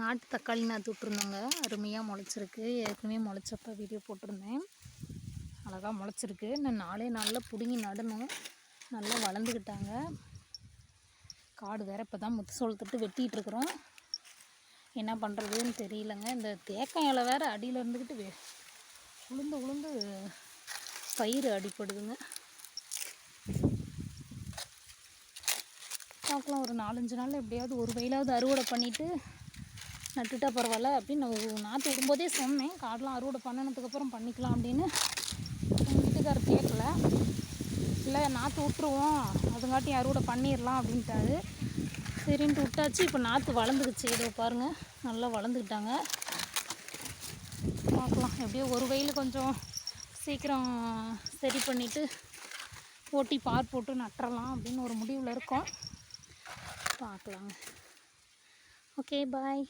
நாட்டு தக்காளி நாற்று விட்ருந்தோங்க. அருமையாக முளைச்சிருக்கு. ஏற்கனவே முளைச்சப்போ வீடியோ போட்டிருந்தேன். அழகாக முளைச்சிருக்கு. இன்னும் 4 நாளில் பிடுங்கி நடணும். நல்லா வளர்ந்துக்கிட்டாங்க. காடு வேறு இப்போ தான் முத்து சோளத்துட்டு வெட்டிகிட்ருக்குறோம். என்ன பண்ணுறதுன்னு தெரியலங்க. இந்த தேக்காய் இலை வேறு அடியில் இருந்துக்கிட்டு உளுந்து பயிர் அடிப்படுதுங்க. பார்க்கலாம், ஒரு 4-5 நாளில் எப்படியாவது ஒரு வயலாவது அறுவடை பண்ணிவிட்டு நட்டுட்டா பரவாயில்ல அப்படின்னு நான் நாற்று விடும்போதே சொன்னேன். காடெலாம் அறுவடை பண்ணினதுக்கப்புறம் பண்ணிக்கலாம் அப்படின்னு. எங்கள் வீட்டுக்காரர் கேட்கல. இல்லை நாற்று விட்டுருவோம், அதுங்காட்டி அறுவடை பண்ணிடலாம் அப்படின்ட்டாரு. சரின்ட்டு விட்டாச்சு. இப்போ நாற்று வளர்ந்துக்குச்சு. இதோ பாருங்கள், நல்லா வளர்ந்துக்கிட்டாங்க. பார்க்கலாம், எப்படியோ ஒரு வெயில் கொஞ்சம் சீக்கிரம் சரி பண்ணிவிட்டு ஓட்டி பார் போட்டு நட்டுறலாம் அப்படின்னு ஒரு முடிவில் இருக்கோம். பார்க்கலாங்க. ஓகே, பாய்.